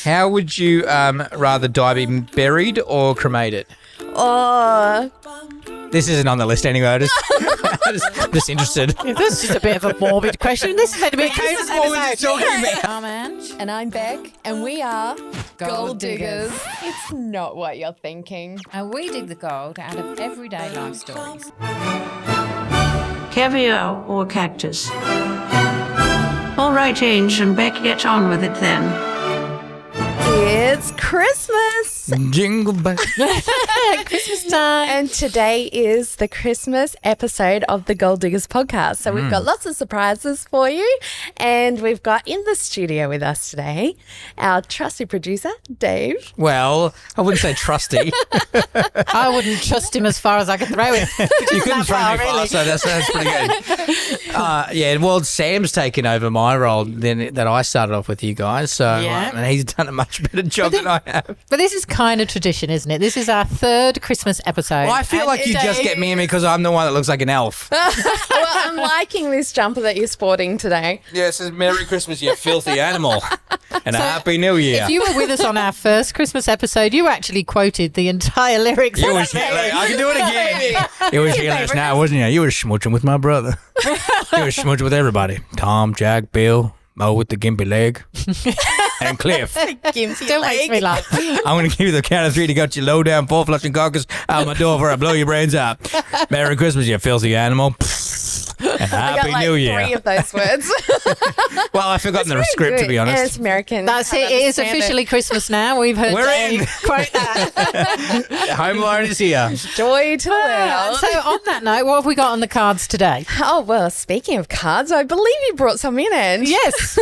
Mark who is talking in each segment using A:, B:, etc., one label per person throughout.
A: How would you rather die being buried or cremated?
B: Oh,
A: This isn't on the list anyway. I'm just interested.
C: This is a bit of a morbid question. This is meant to be a Christmas episode.
B: I'm Ange. And I'm Beck. And we are Gold Diggers. It's not what you're thinking.
D: And we dig the gold out of everyday life stories.
E: Caviar or cactus? All right, Ange, and Beck, get on with it then.
B: It's Christmas.
A: Jingle bell.
C: Christmas time.
B: And today is the Christmas episode of the Gold Diggers podcast. So we've got lots of surprises for you. And we've got in the studio with us today our trusty producer, Dave.
A: Well, I wouldn't say trusty.
C: I wouldn't trust him as far as I could throw him.
A: You couldn't throw me far, so that's pretty good. Yeah, well, Sam's taken over my role that I started off with you guys. So,
C: Yeah.
A: and he's done a much better job than I have.
C: But this is kind of tradition, isn't it? This is our third Christmas episode.
A: Well, I feel like you just get me in because I'm the one that looks like an elf.
B: Well, I'm liking this jumper that you're sporting today.
A: Yeah, it says Merry Christmas, you filthy animal. And a Happy New Year.
C: If you were with us on our first Christmas episode, you actually quoted the entire lyrics.
A: You was I can do it again. You was here last night, wasn't you? You were smooching with my brother. You were smooching with everybody. Tom, Jack, Bill, Mo with the gimpy leg, and Cliff.
C: Still makes me laugh.
A: I'm going to give you the count of three to get you low down, full flushing carcass out my door before I blow your brains out. Merry Christmas, you filthy animal. And Happy New Year.
B: 3 of those words.
A: Well, I've forgotten the script, to be honest.
B: And it's American.
C: That's it. It is officially Christmas now. We've heard
A: We're
C: Dave
A: in.
C: quote that.
A: Home Alone is here.
B: Joy to the world.
C: So on that note, what have we got on the cards today?
B: Oh, well, speaking of cards, I believe you brought some in, Ange.
C: Yes.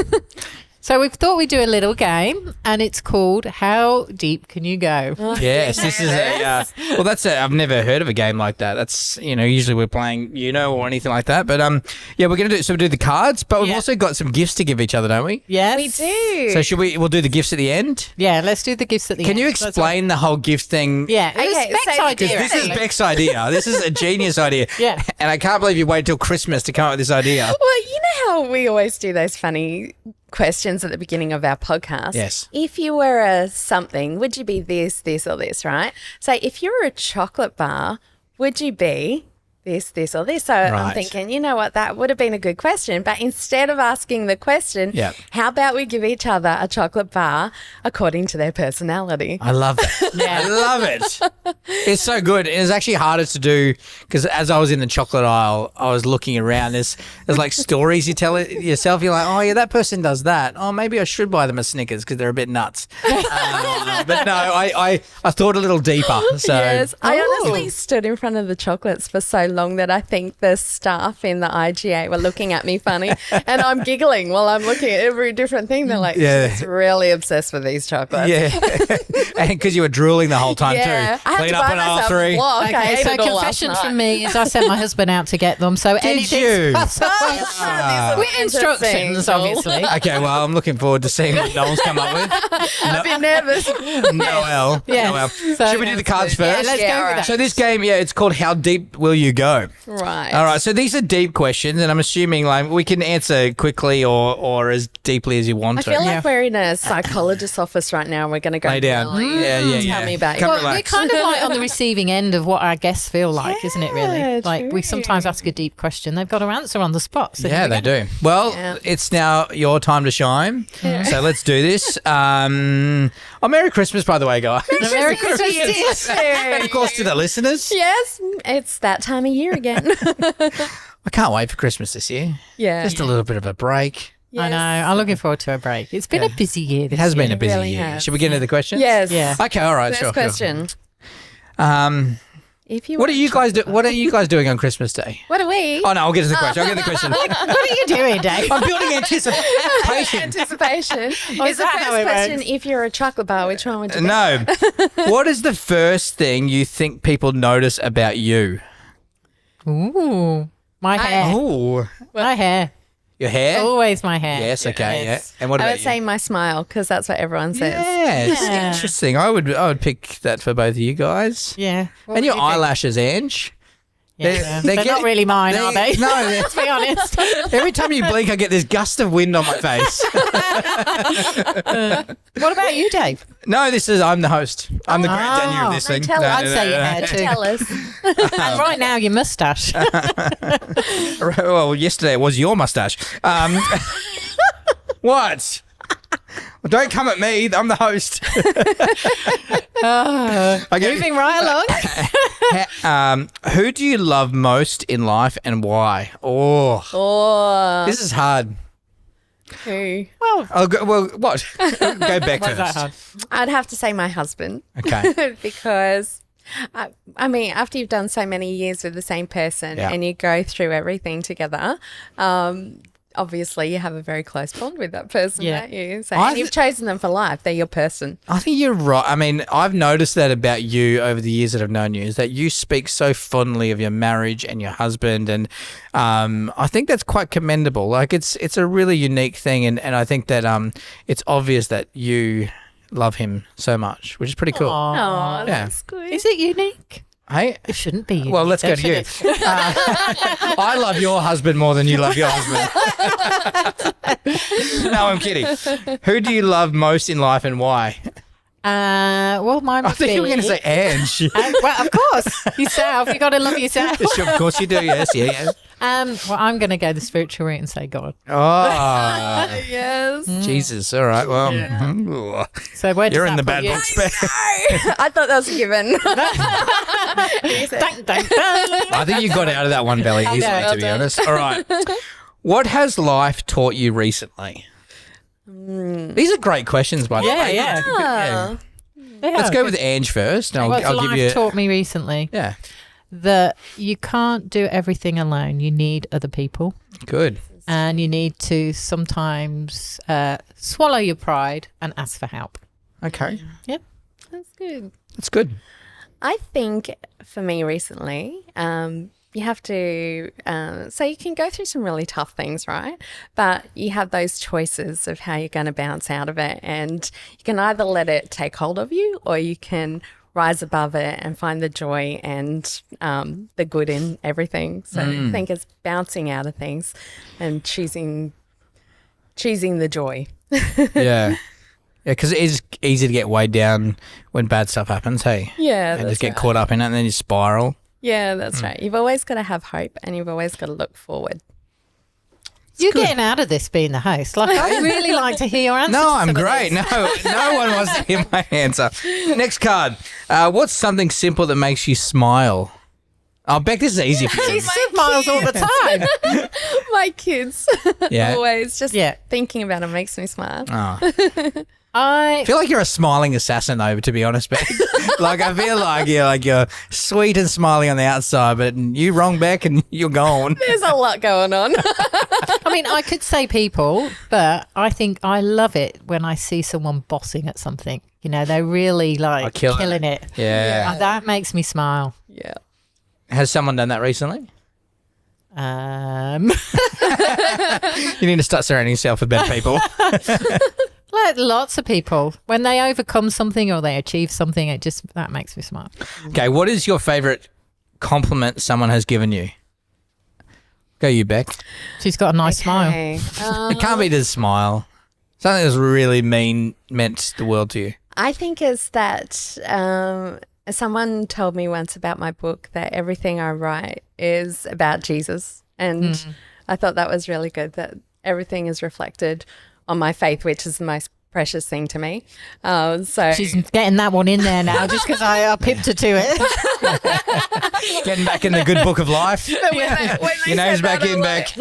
C: So we thought we'd do a little game, and it's called How Deep Can You Go?
A: Yes, this is I've never heard of a game like that. That's, usually we're playing, or anything like that. But, we're going to do the cards, but we've also got some gifts to give each other, don't we?
C: Yes.
B: We do.
A: So we'll do the gifts at the end?
C: Yeah, let's do the gifts at the end.
A: Can you explain the whole gift thing?
C: Yeah, it was
B: Okay,
C: Beck's
B: so-
C: idea.
A: Because this is
C: actually.
A: Beck's idea. This is a genius idea.
C: Yeah.
A: And I can't believe you waited till Christmas to come up with this idea.
B: Well, you know how we always do those funny questions at the beginning of our podcast?
A: Yes.
B: If you were a something, would you be this, or this, right? So if you were a chocolate bar, would you be this, or this? So I'm
A: Right.
B: thinking, you know what, that would have been a good question. But instead of asking the question,
A: Yeah.
B: how about we give each other a chocolate bar according to their personality?
A: I love that.
C: Yeah.
A: I love it. It's so good. It's actually harder to do because as I was in the chocolate aisle, I was looking around. There's like stories you tell it yourself. You're like, oh yeah, that person does that. Oh, maybe I should buy them a Snickers because they're a bit nuts. But no, I thought a little deeper. So
B: Yes, I honestly stood in front of the chocolates for so long that I think the staff in the IGA were looking at me funny, and I'm giggling while I'm looking at every different thing. They're like,
A: Yeah.
B: she's really obsessed with these chocolates.
A: yeah, and because you were drooling the whole time
B: Yeah,
A: too.
B: I had
A: Clean
B: to
A: up
B: buy
A: an
B: myself a
A: R3.
B: block. I
C: Okay,
B: ate
C: so
B: it all last
C: confession
B: night.
C: from me is I sent my husband out to get them. So anything's
A: you?
C: possible.
B: With
C: Instructions, obviously.
A: Okay, well, I'm looking forward to seeing what Noel's come up with.
B: I've been nervous.
A: Noel.
C: Yes.
A: Noel.
C: So-
A: Should we do the cards
C: Yeah,
A: first?
C: let's
B: Yeah,
C: go
B: all
C: with
B: right.
C: that.
A: So this game, it's called How Deep Will You Go?
B: Right.
A: All right, so these are deep questions, and I'm assuming like we can answer quickly or as deeply as you want
B: I
A: to.
B: feel like we're in a psychologist's office right now. We're going to go.
A: Lay down.
B: really
A: Yeah.
B: Tell me about
A: Come
B: it.
C: Well, we're
A: relax.
C: kind of like on the receiving end of what our guests feel like, isn't it, really?
B: Yeah,
C: Like we
B: true.
C: sometimes ask a deep question. They've got to answer on the spot. So
A: Yeah,
C: here we
A: they
C: go.
A: do. Well,
B: Yeah.
A: it's now your time to shine. So let's do this. Merry Christmas, by the way, guys.
C: Merry Christmas.
B: Yes.
A: And of course to the listeners.
B: Yes, it's that time of year again.
A: I can't wait for Christmas this year.
B: Yeah.
A: Just a little bit of a break.
C: I know. I'm looking forward to a break. It's been a busy year.
A: It has been a busy
B: really
A: year.
B: has.
A: Should we get into the questions?
B: Yes.
C: Yeah.
A: Okay, all right,
B: First
A: sure.
B: question. If you
A: What
B: were
A: are you guys do? What are you guys doing on Christmas Day?
B: What are we?
A: Oh no, I'll get to the question. I'll get to the question.
C: What are you doing, Dave?
A: I'm building anticipation.
B: Anticipation. Is the
C: that
B: first
C: how it
B: question,
C: works?
B: if you're a chocolate bar, which one would you be?
A: No. What is the first thing you think people notice about you?
C: Ooh, my hair.
A: Oh,
C: My hair.
A: your hair?
C: Always my hair.
A: Yes, okay,
C: Yes.
A: yeah. And what
B: I
A: about
B: would say my smile, because that's what everyone
A: you?
B: says.
A: Yes,
C: Yeah.
A: interesting. I would pick that for both of you guys.
C: Yeah. What
A: And
C: would
A: your
C: you think?
A: eyelashes, Ange.
C: Yeah, they're not really mine, are they?
A: No,
C: Let's be honest.
A: every time you blink, I get this gust of wind on my face.
C: What about you, Dave?
A: No, I'm the host. I'm the great Daniel of this thing.
B: tell us.
C: I'd say you had to.
B: Tell us.
C: And right now, your moustache.
A: Well, yesterday it was your mustache. What? Well, don't come at me. I'm the host. Okay.
C: Moving right along.
A: Who do you love most in life and why? Oh, this is hard.
B: Who?
A: Well, what? Go back
C: Why is that
A: first.
C: hard?
B: I'd have to say my husband.
A: Okay.
B: Because, I mean, after you've done so many years with the same person
A: Yeah.
B: and you go through everything together, obviously you have a very close bond with that person,
C: Yeah.
B: don't you? So,
A: I
B: and you've chosen them for life. They're your person.
A: I think you're right. I mean, I've noticed that about you over the years that I've known you, is that you speak so fondly of your marriage and your husband, and I think that's quite commendable. Like it's a really unique thing, and I think that it's obvious that you love him so much, which is pretty cool.
B: Oh,
A: Yeah.
B: that's good.
C: Is it unique?
A: Hey,
C: It shouldn't be unique.
A: well, let's go to
C: should
A: you.
C: it?
A: I love your husband more than you love your husband. No, I'm kidding. Who do you love most in life and why?
C: Well, mine would
A: I think
C: be...
A: you were going to say Ange.
C: well, of course. Yourself. You got to love yourself.
A: Sure, of course you do. Yes, yeah.
C: Well, I'm going to go the spiritual route and say God.
A: Oh,
B: Yes.
A: Jesus. All right. Well,
C: So where does
A: you're in
C: that
A: the
C: put
A: bad
C: you?
A: books, Beck.
B: I thought that was a given.
C: Dun, dun, dun.
A: I think you got out of that one belly easily,
C: know.
A: to be honest. All right. What has life taught you recently? These are great questions, by the
C: Yeah,
A: way.
C: yeah.
B: Oh.
A: Let's go with Ange first. And
C: What's
A: I'll
C: life
A: give you.
C: taught me recently?
A: Yeah.
C: That you can't do everything alone. You need other people.
A: Good.
C: And you need to sometimes swallow your pride and ask for help.
A: Okay.
C: Yep.
B: That's good.
A: That's good.
B: I think for me recently, you have to, so you can go through some really tough things, right? But you have those choices of how you're going to bounce out of it. And you can either let it take hold of you or you can rise above it and find the joy and the good in everything. So I think it's bouncing out of things and choosing the joy.
A: Yeah. Yeah, because it is easy to get weighed down when bad stuff happens, hey?
B: Yeah,
A: And
B: that's
A: just get
B: right.
A: caught up in it and then you spiral.
B: Yeah, that's right. You've always got to have hope and you've always got to look forward.
C: You're getting out of this being the host. Like, I really like to hear your answer.
A: No,
C: to
A: I'm
C: some of
A: great.
C: this.
A: No one wants to hear my answer. Next card. What's something simple that makes you smile? Oh, Beck, this is easy for you.
C: She smiles all the time.
B: My kids,
A: Yeah.
B: always just
C: Yeah.
B: thinking about it makes me smile.
A: Oh.
C: I
A: I feel like you're a smiling assassin, though, to be honest, Beck. Like, I feel like you're sweet and smiling on the outside, but you wrong, Beck, and you're gone.
B: There's a lot going on.
C: mean, I could say people, but I think I love it when I see someone bossing at something. You know, they're really like killing it.
A: Yeah.
C: That makes me smile.
B: Yeah.
A: Has someone done that recently?
C: Um,
A: You need to start surrounding yourself with better people.
C: like lots of people, when they overcome something or they achieve something, that makes me smile.
A: Okay, what is your favourite compliment someone has given you? Go you, Beck.
C: She's got a nice smile.
B: Okay.
A: It can't be just smile. Something that's really meant the world to you.
B: I think is that someone told me once about my book that everything I write is about Jesus. And I thought that was really good, that everything is reflected on my faith, which is the most precious thing to me. So
C: She's getting that one in there now just because I pipped her to it.
A: Getting back in the good book of life.
B: when
A: Your name's back in, Beck.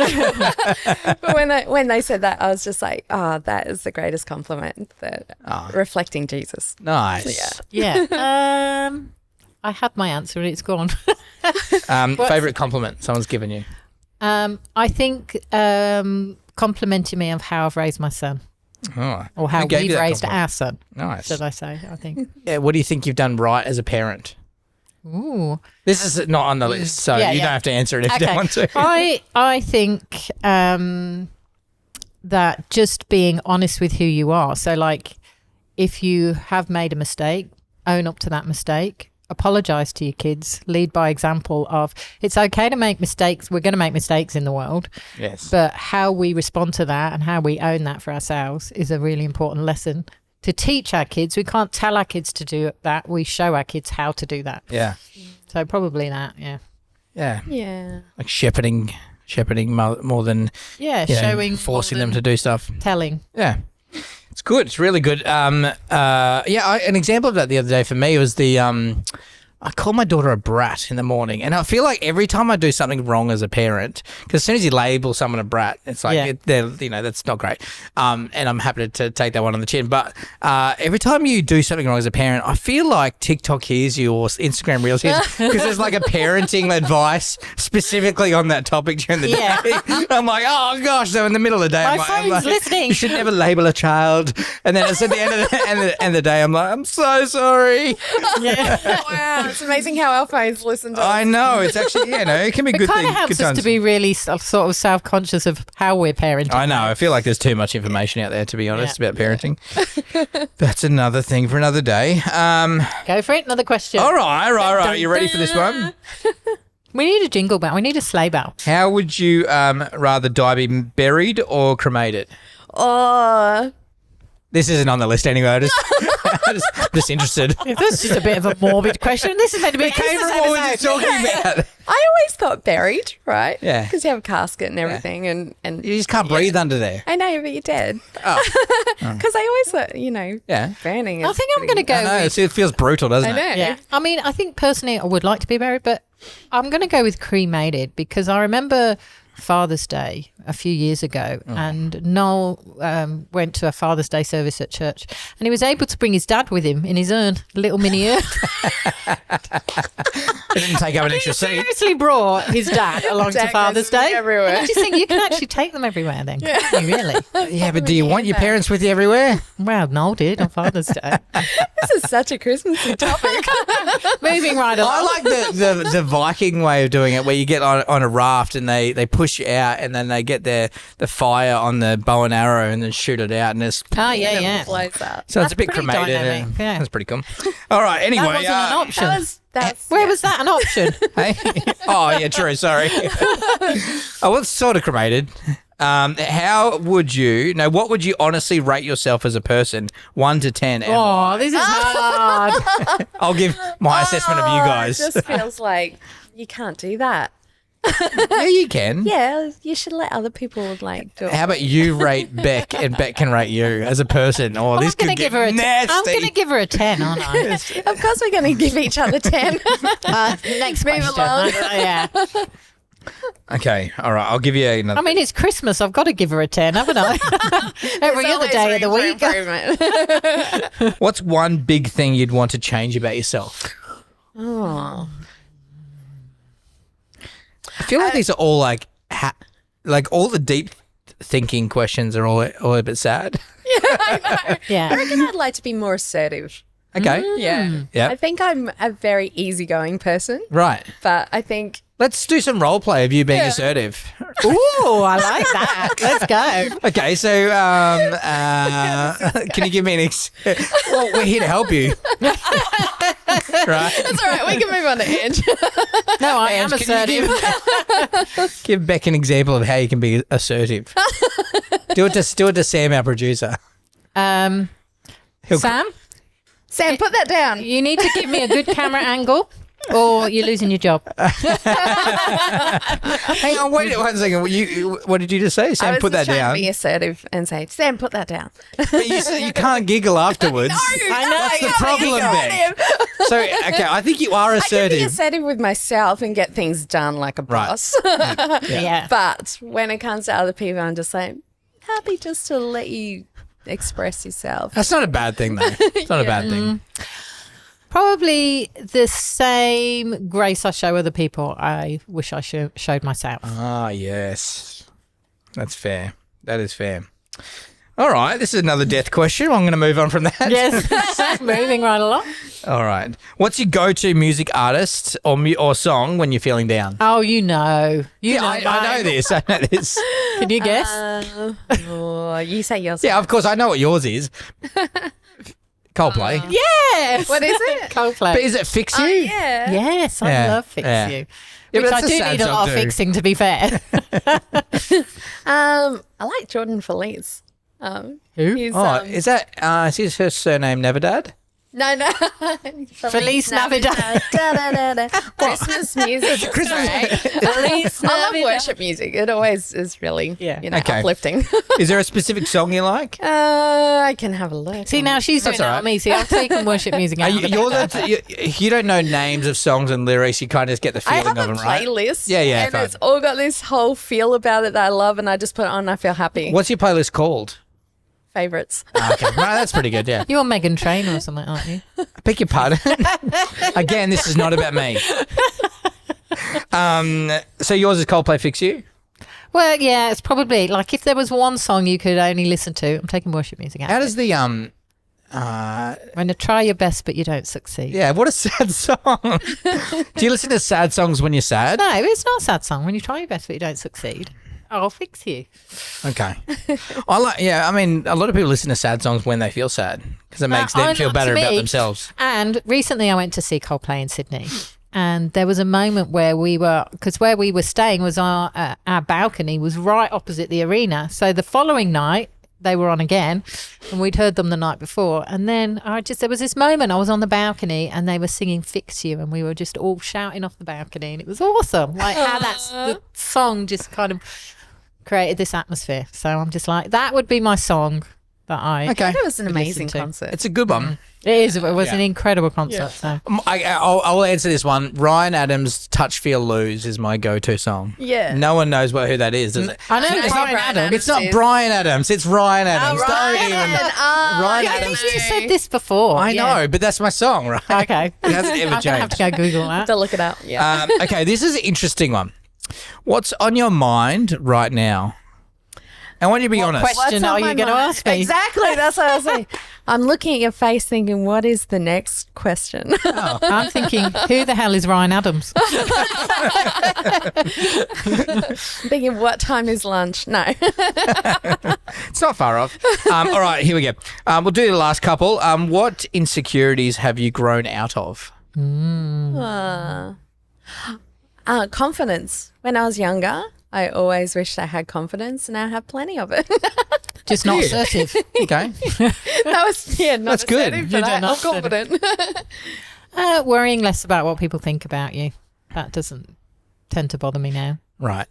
B: But when they said that, I was just like, oh, that is the greatest compliment, that reflecting Jesus.
A: Nice.
C: Yeah. I had my answer and it's gone.
A: Favourite compliment someone's given you?
C: I think complimenting me of how I've raised my son
A: Oh,
C: or how
A: who gave you
C: we've
A: that
C: raised
A: compliment?
C: our son,
A: Nice.
C: should I say, I think.
A: Yeah, what do you think you've done right as a parent?
C: Ooh.
A: This is not on the list, so
C: Yeah,
A: you
C: yeah.
A: don't have to answer it if you don't want to.
C: I think that just being honest with who you are. So like if you have made a mistake, own up to that mistake apologize to your kids, lead by example of it's okay to make mistakes. We're going to make mistakes in the world.
A: Yes.
C: But how we respond to that and how we own that for ourselves is a really important lesson to teach our kids. We can't tell our kids to do that. We show our kids how to do that.
A: Yeah.
C: So probably that, yeah.
A: Yeah.
B: Yeah.
A: Like shepherding more than
C: showing,
A: forcing them to do stuff.
C: telling.
A: Yeah. It's good. It's really good. An example of that the other day for me was I call my daughter a brat in the morning, and I feel like every time I do something wrong as a parent, because as soon as you label someone a brat, it's like that's not great. And I'm happy to take that one on the chin. But every time you do something wrong as a parent, I feel like TikTok hears you or Instagram Reels hears you, because there's like a parenting advice specifically on that topic during the day. I'm like, oh gosh! So in the middle of the day,
C: My phone's listening.
A: You should never label a child. And then it's at the end of the day, I'm like, I'm so sorry.
C: Yeah.
B: Wow. It's amazing how our phones listen to us.
A: I know. It's actually, it can be
C: It
A: good
C: kind
A: thing.
C: of helps
A: good
C: us
A: times.
C: to be really sort of self-conscious of how we're parenting.
A: I know. I feel like there's too much information out there, to be honest, about parenting. That's another thing for another day.
C: Go for it. Another question.
A: All right. You ready for this one?
C: We need a jingle bell. We need a sleigh bell.
A: How would you rather die be buried or cremated?
B: Oh,
A: This isn't on the list anyway. I'm just interested.
C: This is a bit of a morbid question. This is meant to be a
A: Came
C: Christmas
A: from what we're
C: episode.
A: talking about.
B: I always thought buried, right?
A: Yeah.
B: Because you have a casket and everything, and
A: You just can't breathe under there.
B: I know, but you're dead.
A: Oh.
B: Because I always thought,
A: Yeah.
B: burning.
C: I
B: is
C: think I'm
B: pretty-
C: going to go
A: I know.
C: with...
A: It feels brutal, doesn't
B: I know.
A: it?
C: Yeah. I mean, I think personally I would like to be buried, but I'm going to go with cremated because I remember Father's Day a few years ago and Noel went to a Father's Day service at church and he was able to bring his dad with him in his urn, a little mini urn.
A: It didn't take up an extra seat.
C: Seriously brought his dad along to
B: Dad
C: Father's
B: goes
C: Day.
B: everywhere.
C: And I just think you can actually take them everywhere then, can't you, really?
A: Yeah, but do you want your parents with you everywhere?
C: Well, Noel did on Father's Day.
B: This is such a Christmassy topic.
C: Moving right along.
A: I like the Viking way of doing it, where you get on a raft and they push you out, and then they get the fire on the bow and arrow and then shoot it out, and it's
C: Oh, yeah.
B: Blows up.
A: so it's a bit
C: pretty
A: cremated.
C: dynamic, yeah.
A: That's pretty cool. All right. Anyway,
C: That wasn't an option.
B: That's
C: Where was that an option?
A: hey? Oh yeah, true. Sorry. Oh, it's sort of cremated. How would you? No, what would you honestly rate yourself as a person? 1 to 10.
C: Oh, this is hard.
A: I'll give my assessment of you guys.
B: It just feels like you can't do that.
A: Yeah, you can.
B: Yeah, you should let other people do it.
A: How about you rate Beck and Beck can rate you as a person? Oh, this
C: I'm
A: could
C: going to
A: get
C: give her a 10.
A: nasty.
C: I'm going to give her a 10, aren't I?
B: Of course, we're going to give each other 10.
C: Next
B: Move
C: question.
B: along.
C: Yeah.
A: Okay, all right. I'll give you another.
C: I mean, it's Christmas. I've got to give her a 10, haven't I? Every other day of the week.
A: What's one big thing you'd want to change about yourself?
B: Oh.
A: I feel like these are all like all the deep thinking questions are all a bit sad.
B: I
C: Yeah.
B: reckon I'd like to be more assertive.
A: Okay.
B: Yeah.
A: Yep.
B: I think I'm a very easygoing person,
A: Right.
B: but I think
A: Let's do some role play of you being assertive.
C: Ooh, I like that. Let's go.
A: Okay, so can you give me an well, we're here to help you. Right?
B: that's all right. We can move on to Ange.
C: No, I am
A: Can you
C: assertive.
A: give Beck an example of how you can be assertive. Do it to Sam, our producer.
C: Sam,
B: Sam, put that down.
C: you need to give me a good camera angle or you're losing your job.
A: Hang on, wait 1 second. What did you just say?
B: I
A: Sam,
B: was
A: put that
B: just trying
A: down.
B: to be assertive and say, Sam, put that down.
A: But you can't giggle afterwards.
C: I know.
A: That's the problem, Beck. So, okay, I think you are
B: I can be
A: assertive.
B: assertive with myself and get things done like a
A: Right.
B: boss.
C: Yeah.
B: But when it comes to other people, I'm just like, happy just to let you express yourself.
A: That's not a bad thing, though. It's not a bad thing.
C: Probably the same grace I show other people, I wish I showed myself.
A: Ah, yes. That's fair. That is fair. All right, this is another death question. I'm going to move on from that.
C: Yes. Moving right along.
A: All right. What's your go-to music artist or song when you're feeling down?
C: Oh, you know.
A: I know this. I know this.
C: Can you guess?
B: Oh, you say yours.
A: Yeah, of course. I know what yours is. Coldplay.
C: Yes.
B: What is it?
C: Coldplay.
A: But is it Fix You?
B: Oh, yeah.
C: Yes, I
A: Yeah,
C: love Fix
A: yeah.
C: You.
A: Yeah,
C: Which
A: but
C: I
A: that's a
C: do
A: sad
C: need a
A: song
C: lot of
A: too.
C: fixing, to be fair.
B: I like Jordan Felice.
C: Who?
B: He's,
A: Oh, is that is her surname Neverdad?
B: no.
C: Feliz Navidad.
B: Da-da-da-da. Christmas music.
C: Feliz
B: I love worship music. It always is really,
A: Okay.
B: uplifting.
A: Is there a specific song you like?
B: I can have a look.
C: See, now she's doing
A: That's
C: that
A: all right.
C: on me. See, I've taken worship music out.
A: You don't know names of songs and lyrics. You kind of just get the
B: I
A: feeling
B: have
A: of
B: a
A: them, right?
B: playlist.
A: Yeah, yeah,
B: And
A: fine.
B: it's all got this whole feel about it that I love, and I just put it on and I feel happy.
A: What's your playlist called?
B: Favorites.
A: Okay, no, that's pretty good. Yeah,
C: You're Megan Trainor or something, aren't you?
A: I beg your pardon. Again, this is not about me. So yours is Coldplay Fix You?
C: Well, yeah, it's probably like if there was one song you could only listen to. I'm taking worship music out.
A: How does the
C: When you try your best but you don't succeed.
A: yeah, what a sad song. Do you listen to sad songs when you're sad?
C: No, it's not a sad song. When you try your best but you don't succeed, I'll fix you.
A: Okay. I mean, a lot of people listen to sad songs when they feel sad because it makes them feel
C: not
A: better
C: to
A: about
C: me.
A: themselves.
C: And recently I went to see Coldplay in Sydney. And there was a moment where because where we were staying was our balcony was right opposite the arena. So the following night, they were on again, and we'd heard them the night before. And then there was this moment, I was on the balcony and they were singing Fix You, and we were just all shouting off the balcony, and it was awesome. Like how the song just kind of created this atmosphere. So I'm just like, that would be my song that I
A: Okay.
B: It was an
C: would
B: amazing
C: listen to.
B: concert.
A: It's a good one.
C: It was an incredible concert. So
A: I'll answer this one. Ryan Adams' Touch, Feel, Lose is my go-to song.
B: Yeah.
A: No one knows who that is, does it?
C: I know
A: It's not
C: Brian Adams.
A: It's not Brian Adams. It's Ryan Adams. Don't
B: Ryan.
A: even.
B: Oh,
A: Ryan
B: yeah,
C: I
A: Adams.
C: think you said this before.
A: I
C: Yeah.
A: know, but that's my song, right?
C: Okay.
A: It hasn't ever
C: I'm gonna have
A: changed.
C: to go Google that.
B: To look it up. Yeah.
A: Okay, this is an interesting one. What's on your mind right now? I want you to be honest.
C: question are you going to ask me?
B: Exactly. That's what I was saying. I'm looking at your face thinking, what is the next question?
C: I'm thinking, who the hell is Ryan Adams?
B: Thinking, what time is lunch? No.
A: It's not far off. All right, here we go. We'll do the last couple. What insecurities have you grown out of?
B: Confidence. When I was younger, I always wished I had confidence, and I have plenty of it.
C: Just not assertive.
A: Okay.
B: That was, not
A: That's good.
B: assertive,
C: You
B: but
C: don't
B: I'm
C: assertive.
B: confident.
C: Worrying less about what people think about you. That doesn't tend to bother me now.
A: Right.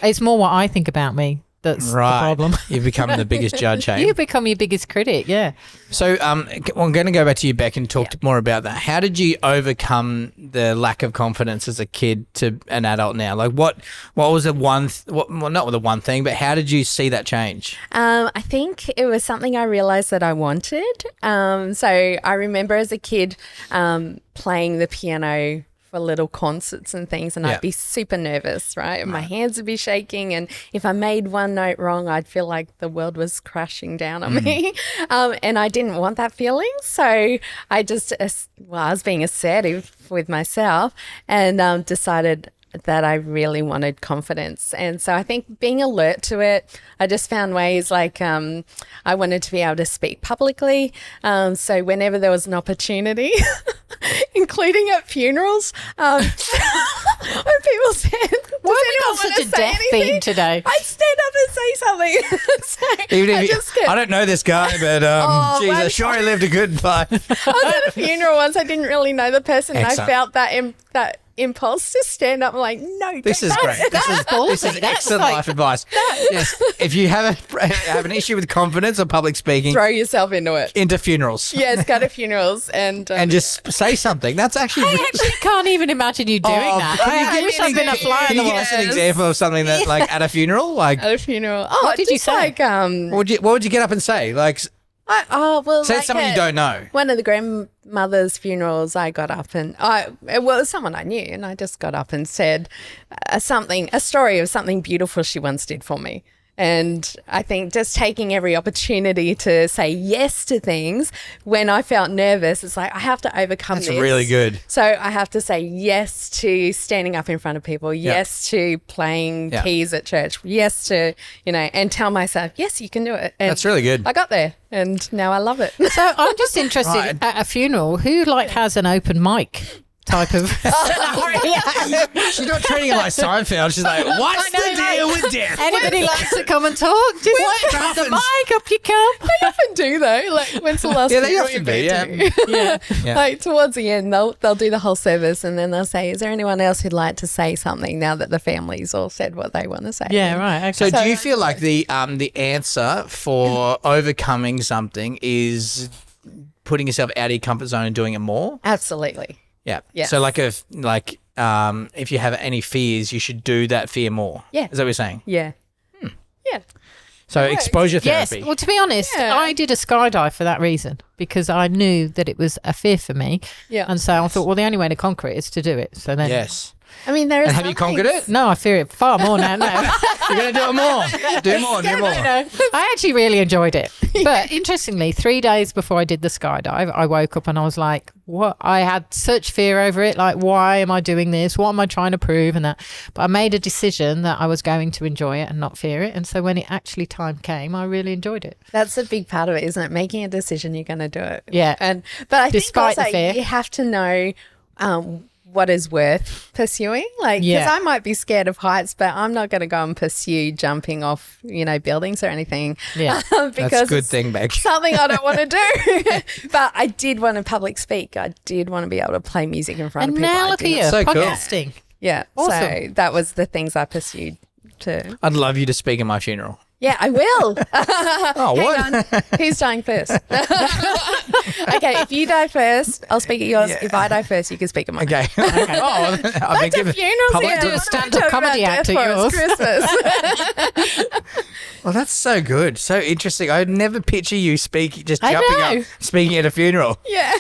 C: It's more what I think about me that's
A: Right.
C: the problem.
A: You've become the biggest judge, hey?
C: You become your biggest critic, yeah.
A: So I'm going to go back to you, Beck, and talk more about that. How did you overcome the lack of confidence as a kid to an adult now? Like what was the one, not the one thing, but how did you see that change?
B: I think it was something I realized that I wanted. So I remember as a kid playing the piano for little concerts and things, and
A: Yeah.
B: I'd be super nervous, right? And my hands would be shaking, and if I made one note wrong, I'd feel like the world was crashing down on me. And I didn't want that feeling, so I just, I was being assertive with myself and decided that I really wanted confidence. And so I think being alert to it, I just found ways like I wanted to be able to speak publicly. So whenever there was an opportunity, including at funerals, when people said,
C: Why
B: "Does
C: have we
B: anyone
C: got
B: want
C: such
B: to
C: a
B: say
C: death theme
B: anything?"
C: today?
B: I'd stand up and say something. So
A: Even
B: I
A: if
B: just
A: I
B: kept-
A: don't know this guy, but
B: well,
A: Jesus, sure he lived a good life.
B: I was at a funeral once. I didn't really know the person. And I
A: Excellent.
B: felt that impulse to stand up and like, no,
A: This is great. This is
C: That's
A: excellent
C: like-
A: life advice. Yes, if you have an issue with confidence or public speaking,
B: throw yourself into it.
A: into funerals
B: Yes, go to funerals and
A: just say something. That's actually.
C: I actually can't even imagine you doing that.
A: Can you
C: I
A: give
C: wish
A: me
C: I'd been a fly
A: Can
C: on
A: you
C: the
A: give us
C: wall.
A: an example of something that, like, at a funeral, like,
B: at a funeral. Oh,
C: What did you
B: just
C: say?
B: Like
A: what would you get up and say? Like,
B: well,
A: say
B: like
A: something you don't know.
B: One of the grandmother's funerals, I got up and it was someone I knew, and I just got up and said a story of something beautiful she once did for me. And I think just taking every opportunity to say yes to things when I felt nervous, it's like I have to overcome
A: That's
B: this.
A: really good.
B: So I have to say yes to standing up in front of people, yes to playing keys at church, yes to, and tell myself, yes, you can do it. And
A: That's really good.
B: I got there and now I love it.
C: So I'm just interested
A: Right.
C: at a funeral, who has an open mic type of
A: She's not treating it like Seinfeld. She's like, what's the deal with death?
C: anybody likes to come and talk? Just grab the mic, up you come.
B: They often do though. Like when's the last
A: Yeah, they
B: funeral
A: often
B: you've
A: do,
B: been to?
A: yeah. Yeah.
B: Like towards the end, they'll do the whole service and then they'll say, "Is there anyone else who'd like to say something now that the family's all said what they want to say?"
C: Yeah, right. Okay.
A: So do you feel like the answer for overcoming something is putting yourself out of your comfort zone and doing it more?
B: Absolutely.
A: Yeah.
B: Yes.
A: So if you have any fears, you should do that fear more.
B: Yeah.
A: Is that what you're saying?
B: Yeah. Yeah.
A: So exposure
C: Yes.
A: therapy.
C: Well, to be honest,
B: Yeah.
C: I did a skydive for that reason because I knew that it was a fear for me.
B: Yeah.
C: And so I thought, well, the only way to conquer it is to do it. So then,
A: Yes.
B: I mean, there is.
A: And have you conquered it?
C: no, I fear it far more now. No,
A: You're going to do it more. Do more. Do more.
C: I actually really enjoyed it. But interestingly, 3 days before I did the skydive, I woke up and I was like, what? I had such fear over it. Like, why am I doing this? What am I trying to prove? And that. But I made a decision that I was going to enjoy it and not fear it. And so when it actually time came, I really enjoyed it.
B: That's a big part of it, isn't it? Making a decision, you're going to do it.
C: Yeah.
B: But I
C: Despite the
B: think also
C: fear.
B: you have to know what is worth pursuing. Like, because
C: Yeah.
B: I might be scared of heights, but I'm not going to go and pursue jumping off, buildings or anything.
C: Yeah.
B: because
A: That's a good
B: it's
A: thing, Beck.
B: something I don't want to do. But I did want to public speak. I did want to be able to play music in front
C: And
B: of people.
C: now
B: I
C: look at
B: did.
C: you,
A: So cool.
C: podcasting.
B: Yeah.
C: Awesome.
B: So that was the things I pursued too.
A: I'd love you to speak at my funeral.
B: Yeah, I will.
A: Oh, what?
B: Hang on. Who's dying first? Okay, if you die first, I'll speak at yours.
A: Yeah.
B: If I die first, you can speak at mine.
A: Okay. Oh, I've been
B: That's a
A: given
B: funeral.
A: public
B: Yeah.
C: do a
B: What are we
C: stand-up
B: talking
C: comedy
B: about
C: act
B: death
C: at
B: for? It's Christmas.
A: Well, that's so good. So interesting. I'd never picture you just
B: I
A: jumping
B: know.
A: up, speaking at a funeral.
B: Yeah,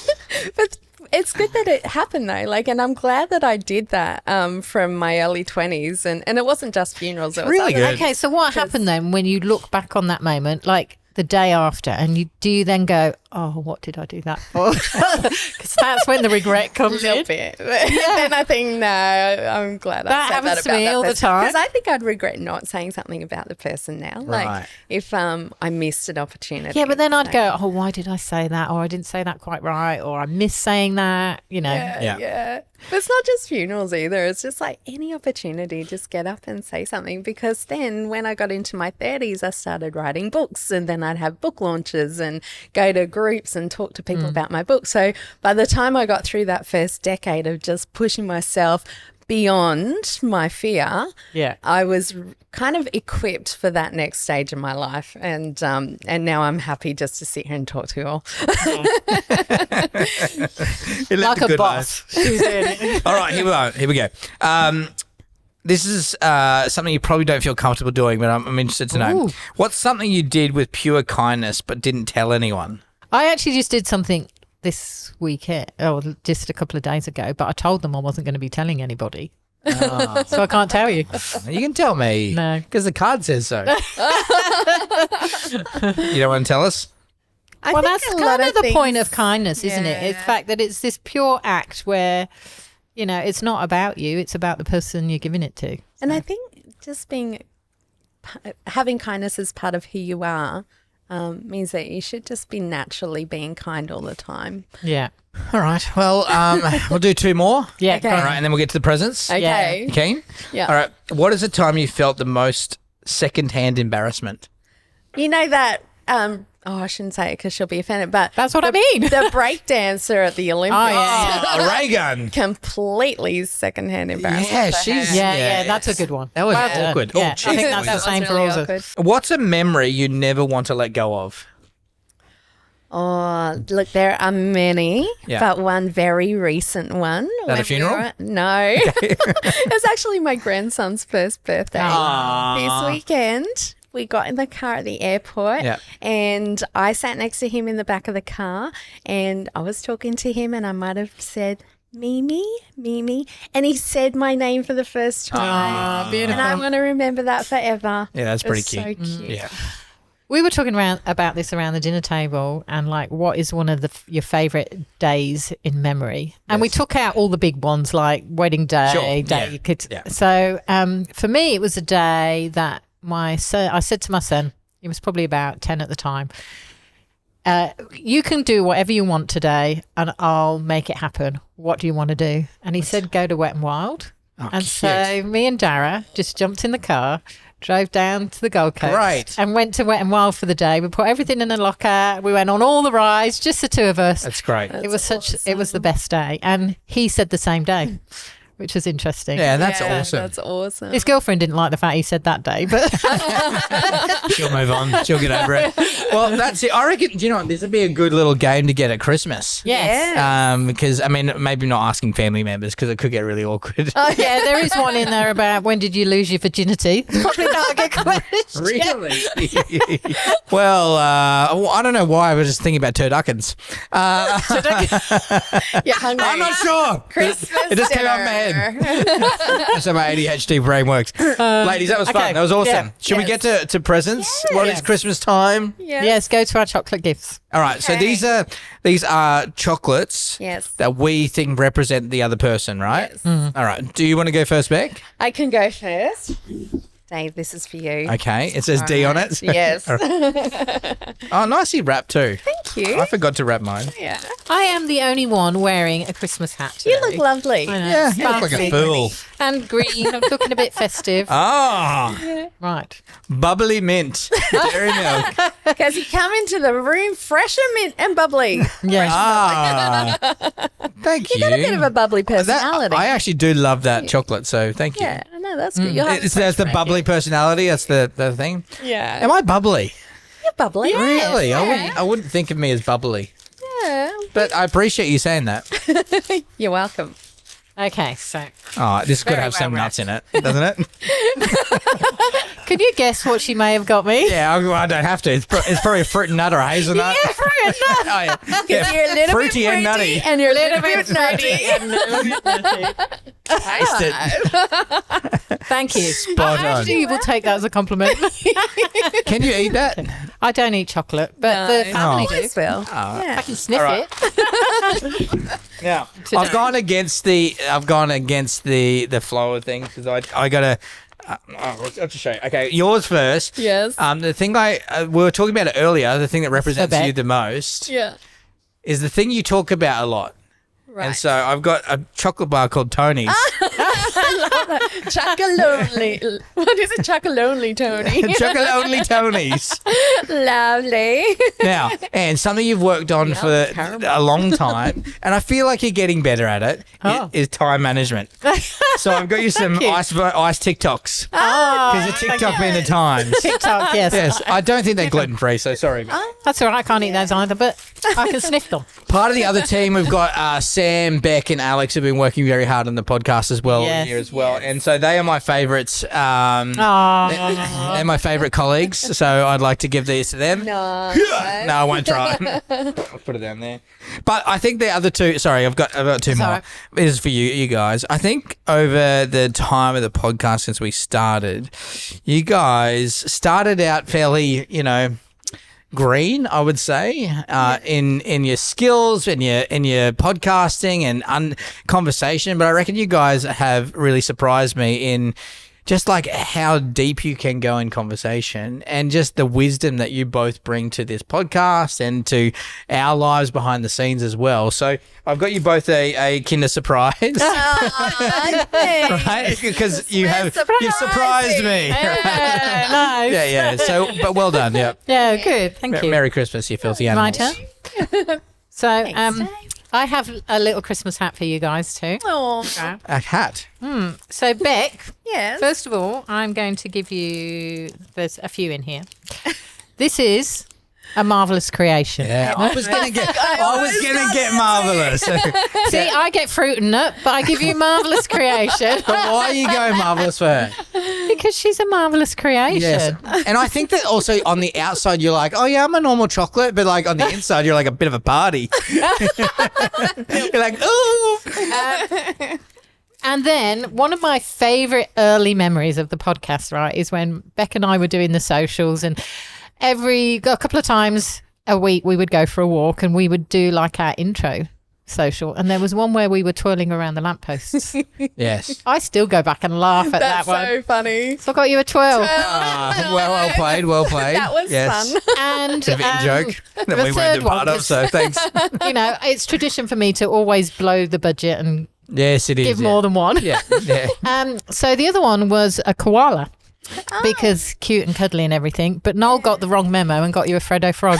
B: but it's good that it happened though. Like, and I'm glad that I did that from my early 20s, and it wasn't just funerals. It was
A: Really
B: other-
A: good.
C: Okay, so what happened then when you look back on that moment, like the day after, and do you then go, oh, what did I do that for? Because that's when the regret comes
B: A little
C: in.
B: bit. Then I think, no, I'm glad I
C: That
B: said
C: happens
B: that
C: to
B: about
C: me
B: that
C: all the
B: person.
C: time.
B: Because I think I'd regret not saying something about the person now.
A: Right.
B: Like, if I missed an opportunity.
C: Yeah, but then I'd
B: So-
C: go, oh, why did I say that? Or I didn't say that quite right. Or I missed saying that,
A: Yeah.
B: Yeah. But it's not just funerals either. It's just like any opportunity, just get up and say something. Because then when I got into my 30s, I started writing books, and then I'd have book launches and go to groups and talk to people about my book. So by the time I got through that first decade of just pushing myself beyond my fear,
C: Yeah.
B: I was kind of equipped for that next stage of my life. And now I'm happy just to sit here and talk to you all.
A: You lived
C: Like a
A: good
C: boss.
A: life. All right, here we go. This is something you probably don't feel comfortable doing, but I'm interested to know.
C: Ooh.
A: What's something you did with pure kindness but didn't tell anyone?
C: I actually just did something this weekend, just a couple of days ago, but I told them I wasn't going to be telling anybody. So I can't tell you.
A: You can tell me.
C: No.
A: Because the card says so. You don't want to tell us?
B: I
C: Well,
B: think
C: that's
B: a lot
C: kind of the point
B: things-
C: of kindness, isn't it? It's the fact that it's this pure act where, it's not about you, it's about the person you're giving it to.
B: And I think just having kindness as part of who you are means that you should just be naturally being kind all the time.
C: Yeah.
A: All right. Well, we'll do two more.
C: Yeah.
B: Okay.
C: go
A: All
C: on.
A: right, and then we'll get to the presents.
B: Okay.
A: You keen?
B: Yeah.
A: All right. What is the time you felt the most secondhand embarrassment?
B: You know that, I shouldn't say it because she'll be offended, but
C: That's what I mean.
B: The break dancer at the Olympics.
C: yeah.
A: A ray gun.
B: Completely secondhand embarrassment.
A: Yeah,
B: for
A: she's-
B: her.
C: Yeah, that's a good one.
A: That was
C: Well done.
A: awkward.
C: Yeah,
A: Oh,
C: I think
A: Jesus.
C: that's the
B: That
C: same
B: was
C: for
B: really
C: us.
B: awkward.
A: What's a memory you never want to let go of?
B: Oh, look, there are many,
A: Yeah.
B: but one very recent one.
A: At a
B: when
A: funeral?
B: No. It was actually my grandson's first birthday.
A: Aww.
B: This weekend, we got in the car at the airport
A: Yeah.
B: and I sat next to him in the back of the car and I was talking to him and I might have said, Mimi. And he said my name for the first time.
C: Oh, beautiful.
B: And I'm going to remember that forever.
A: Yeah, that's pretty
B: It's
A: cute.
B: So cute.
A: Yeah.
C: We were talking about this around the dinner table and like what is one of your favourite days in memory? And we took out all the big ones like wedding day,
A: Sure.
C: day
A: Yeah.
C: you could.
A: Yeah.
C: So for me, it was a day that I said to my son, he was probably about 10 at the time, you can do whatever you want today and I'll make it happen. What do you want to do? And he said, go to Wet and Wild.
A: Oh,
C: And
A: cute.
C: so me and Dara just jumped in the car, drove down to the Gold Coast
A: Great.
C: and went to Wet and Wild for the day. We put everything in a locker. We went on all the rides, just the two of us.
A: That's great.
C: It was the best day. And he said the same day, which was interesting.
A: Yeah, that's awesome.
B: That's awesome.
C: His girlfriend didn't like the fact he said that day, but
A: She'll move on. She'll get over it. Well, that's it. I reckon, do you know what? This would be a good little game to get at Christmas.
C: yes.
A: Because, I mean, maybe not asking family members because it could get really awkward.
C: Oh, yeah, there is one in there about when did you lose your virginity? Probably not a good question.
A: Really? Well, I don't know why. I was just thinking about turduckens.
B: You're hungry.
A: I'm not sure.
B: Christmas
A: It just came out of my head. That's how my ADHD brain works. Ladies, that was fun.
C: okay.
A: That was awesome.
C: Yeah.
A: Should we get to presents? What is
C: Yes.
A: Christmas time?
B: Yes.
C: Yes, go to our chocolate gifts.
A: All right. So these are chocolates
B: Yes.
A: that we think represent the other person, right?
B: Yes.
A: All right. Do you want to go first, Beck?
B: I can go first. Dave, this is for you.
A: Okay. It says D on it.
B: Yes.
A: All right. Oh, nicely wrapped too.
B: Thank you.
A: I forgot to wrap mine.
B: Yeah.
C: I am the only one wearing a Christmas hat today.
B: You look lovely.
C: I know.
A: Yeah, you look like a
C: Sparkly.
A: fool.
C: And green. I'm looking a bit festive.
A: Ah,
C: Right.
A: bubbly mint, dairy milk.
B: Because you come into the room fresh and mint and bubbly.
C: Yes.
A: Ah, thank you.
B: Got a bit of a bubbly
A: That-
B: personality.
A: I actually do love that chocolate, so thank you.
B: yeah, I know that's good. You'll have
A: It's that's the
B: fresh
A: bubbly personality. That's the thing.
B: Yeah.
A: Am I bubbly?
B: You're bubbly.
A: Really?
B: Yeah.
A: I wouldn't think of me as bubbly,
B: Yeah.
A: but I appreciate you saying that.
B: You're welcome.
C: Okay, so
A: Oh, this could
C: Very
A: have some
C: well
A: nuts in it, doesn't it?
C: can you guess what she may have got me?
A: Yeah, I don't have to. It's probably a fruit and nut or a hazelnut.
C: Yeah, fruit and nut.
A: Oh, yeah.
B: Because you're a little
A: Fruity
B: bit
A: and nutty.
B: and you're a little bit nutty.
A: Taste it.
C: Thank you.
A: Spot on.
C: Actually, you will take that as a compliment.
A: Can you eat that?
C: I don't eat chocolate, but the family do.
B: Yes, Will.
A: Oh.
B: Yeah.
C: I can sniff
A: All right.
C: it.
A: Yeah, I've gone against the flow of things because I gotta. I'll just show you. Okay, yours first.
B: Yes.
A: The thing we were talking about it earlier. The thing that represents
C: Beck.
A: you the most
B: Yeah.
A: is the thing you talk about a lot.
B: Right.
A: And so I've got a chocolate bar called Tony's.
B: Chocolonely. What is it? Chocolonely, Tony.
A: Chocolate only Tony's.
B: Lovely.
A: Now, and something you've worked on for
B: terrible.
A: a long time, and I feel like you're getting better at it,
C: Oh.
A: is time management. So I've got you some ice TikToks.
C: Oh,
A: Because the TikTok being the times.
C: TikTok, yes.
A: Yes, I don't think they're gluten free, so sorry.
C: That's all right. I can't eat those either, but I can sniff them.
A: Part of the other team, we've got Sam, Beck, and Alex have been working very hard on the podcast as well
C: Yes.
A: here as well, and so they are my favourites.
C: Oh,
A: They're my favourite colleagues, so I'd like to give these to them.
B: No.
A: No, I won't try. I'll put it down there. But I think the other two. Sorry, I've got two more.
C: alright.
A: This is for you guys. I think over the time of the podcast since we started, you guys started out fairly, green, I would say, in your skills, in your podcasting and conversation. But I reckon you guys have really surprised me in just like how deep you can go in conversation and just the wisdom that you both bring to this podcast and to our lives behind the scenes as well. So I've got you both a Kinder Surprise, right? Because you've surprised me.
C: yeah, nice.
A: Yeah. So, but well done. Yeah.
C: Yeah, good. Thank you.
A: Merry Christmas, you filthy
C: My
A: animals.
C: turn. So, I have a little Christmas hat for you guys too.
B: Oh.
A: A hat.
C: So, Beck,
B: Yes.
C: first of all, I'm going to give you, there's a few in here. This is a marvellous creation.
A: Yeah, I was gonna get marvelous.
C: See, I get fruit and nut, but I give you marvellous creation.
A: But why are you going marvelous for her?
C: Because because she's a marvelous creation.
A: Yes. And I think that also on the outside, you're like, oh, yeah, I'm a normal chocolate. But like on the inside, you're like a bit of a party. You're like, ooh.
C: And then one of my favourite early memories of the podcast, right, is when Beck and I were doing the socials, and a couple of times a week we would go for a walk and we would do like our intro social. And there was one where we were twirling around the lampposts.
A: Yes.
C: I still go back and laugh at that one.
B: That's so funny.
C: So I got you a twirl.
A: Well played.
B: That was fun.
C: And
A: Bit of a joke that
C: the
A: we weren't
C: third
A: a part
C: one
A: of, so thanks.
C: you know, it's tradition for me to always blow the budget and
A: Yes, it is.
C: give more than one.
A: Yeah, yeah.
C: So the other one was a koala. Because cute and cuddly and everything. But Noel got the wrong memo and got you a Freddo frog.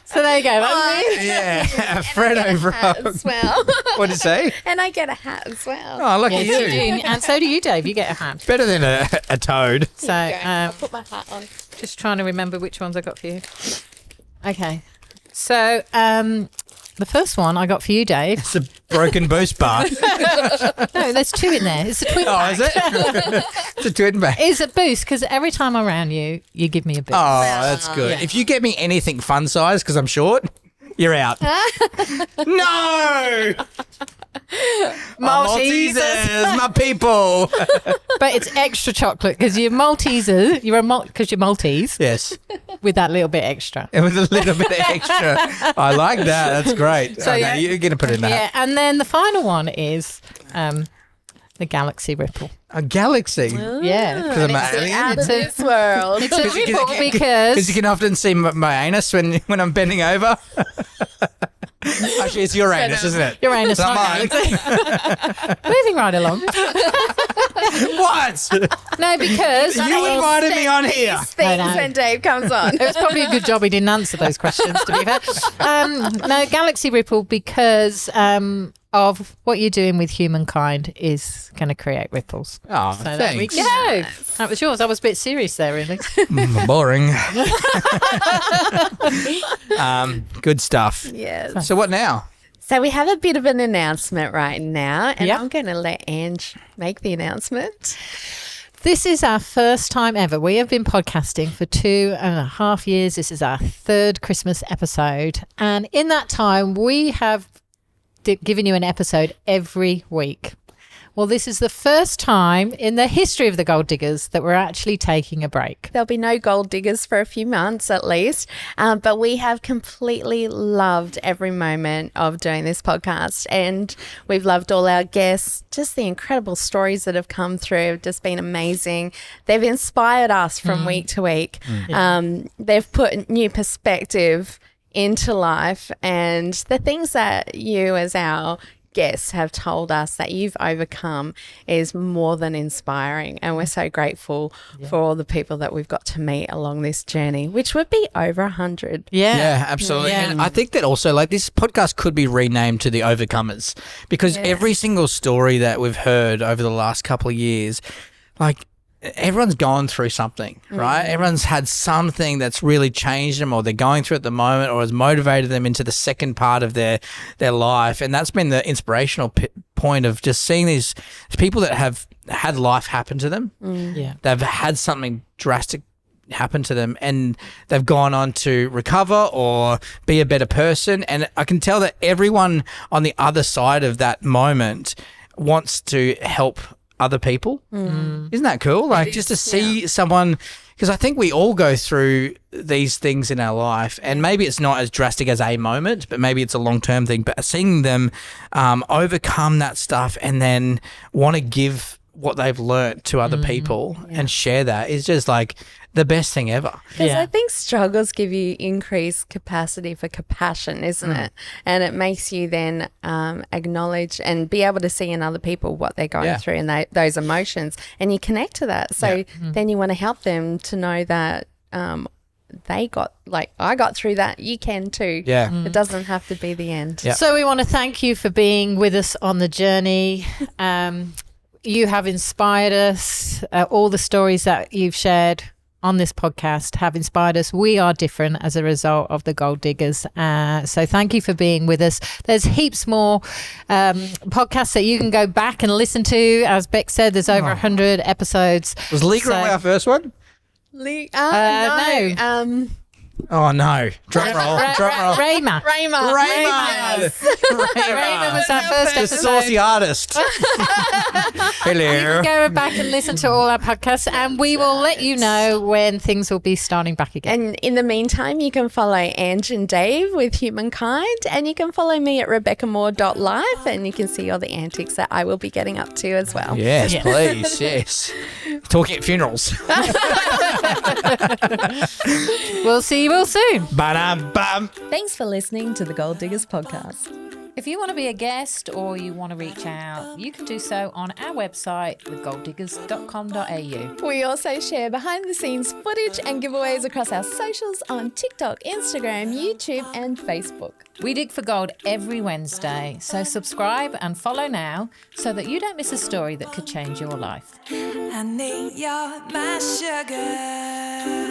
C: So there you go. That's me.
A: Yeah, a Freddo frog.
B: As well.
A: What did you say?
B: And I get a hat as well.
A: Oh, lucky
C: Yes,
A: you.
C: you do. And so do you, Dave. You get a hat.
A: Better than a toad.
C: So
B: I'll put my hat on.
C: just trying to remember which ones I got for you. Okay. So the first one I got for you, Dave.
A: It's a broken boost bar.
C: No, there's two in there. It's a twin
A: Oh,
C: pack.
A: is it? It's a twin bag.
C: It's a boost because every time I'm around you, you give me a boost.
A: Oh, that's good.
C: Yeah.
A: If you get me anything fun size, because I'm short, you're out. No! Maltesers, my people.
C: But it's extra chocolate because you're Malteser. Because you're Maltese
A: Yes,
C: with that little bit extra.
A: it was a little bit extra. I like that. That's great.
C: So,
A: Okay,
C: yeah.
A: you're going to put it in that.
C: Yeah, and then the final one is the Galaxy Ripple.
A: A galaxy.
C: Yeah.
A: Because I'm an
B: Out
A: alien.
B: of this world.
C: It's a
A: you can-
C: ripple
A: Because
C: because
A: you can often see my anus when I'm bending over. Actually, it's Uranus, isn't it?
C: Uranus,
A: It's not
C: not
A: mine.
C: Galaxy. Moving right along.
A: What?
C: No, because
A: You invited me on here.
B: Things
C: know.
B: when Dave comes on.
C: it was probably a good job he didn't answer those questions, to be fair. No, Galaxy Ripple because of what you're doing with humankind is going to create ripples.
A: Oh,
C: So there we
A: thanks.
C: go. That was yours. I was a bit serious there, really.
A: Boring. Good stuff.
B: Yes.
A: So what now?
B: So we have a bit of an announcement right now, and
C: Yep.
B: I'm going to let Ange make the announcement.
C: This is our first time ever. We have been podcasting for 2.5 years. This is our third Christmas episode. And in that time, we have given you an episode every week. Well, this is the first time in the history of the Gold Diggers that we're actually taking a break.
B: There'll be no gold diggers for a few months at least, but we have completely loved every moment of doing this podcast, and we've loved all our guests. Just the incredible stories that have come through have just been amazing. They've inspired us from week to week. They've put new perspective into life, and the things that you as our guests have told us that you've overcome is more than inspiring, and we're so grateful for all the people that we've got to meet along this journey, which would be over 100.
A: Yeah, absolutely.
C: Yeah.
A: And I think that also, like, this podcast could be renamed to The Overcomers, because every single story that we've heard over the last couple of years, like, everyone's gone through something, right? Everyone's had something that's really changed them, or they're going through at the moment, or has motivated them into the second part of their life. And that's been the inspirational point of just seeing these people that have had life happen to them.
C: Yeah.
A: They've had something drastic happen to them, and they've gone on to recover or be a better person. And I can tell that everyone on the other side of that moment wants to help other people. Isn't that cool? Like, just to see someone, because I think we all go through these things in our life, and maybe it's not as drastic as a moment, but maybe it's a long-term thing. But seeing them overcome that stuff and then want to give what they've learnt to other people and share that is just like the best thing ever.
B: Because
C: Yeah.
B: I think struggles give you increased capacity for compassion, isn't it? And it makes you then acknowledge and be able to see in other people what they're going through and those emotions, and you connect to that. So then you want to help them to know that they got, like, I got through that, you can too.
A: Yeah.
B: It doesn't have to be the end.
A: Yeah.
C: So we want to thank you for being with us on the journey. You have inspired us. All the stories that you've shared on this podcast have inspired us. We are different as a result of the Gold Diggers. So thank you for being with us. There's heaps more podcasts that you can go back and listen to. As Beck said, there's over 100 episodes.
A: Was Leaker our first one?
C: No.
A: Oh no! Drum roll!
C: Rayma.
B: Rayma.
C: Rayma was our first
A: The
C: episode.
A: saucy artist. Hello.
C: Go back and listen to all our podcasts, and we will let you know when things will be starting back again.
B: And in the meantime, you can follow Ange and Dave with Humankind, and you can follow me at RebeccaMoore.life, and you can see all the antics that I will be getting up to as well.
A: Yes, please. Yes. Talking at funerals.
C: We'll see you all soon.
A: Ba-dum-bum.
B: Thanks for listening to the Gold Diggers podcast.
D: If you want to be a guest or you want to reach out, you can do so on our website, thegolddiggers.com.au.
B: We also share behind the scenes footage and giveaways across our socials on TikTok, Instagram, YouTube, and Facebook.
D: We dig for gold every Wednesday, so subscribe and follow now so that you don't miss a story that could change your life.
F: I need your my sugar.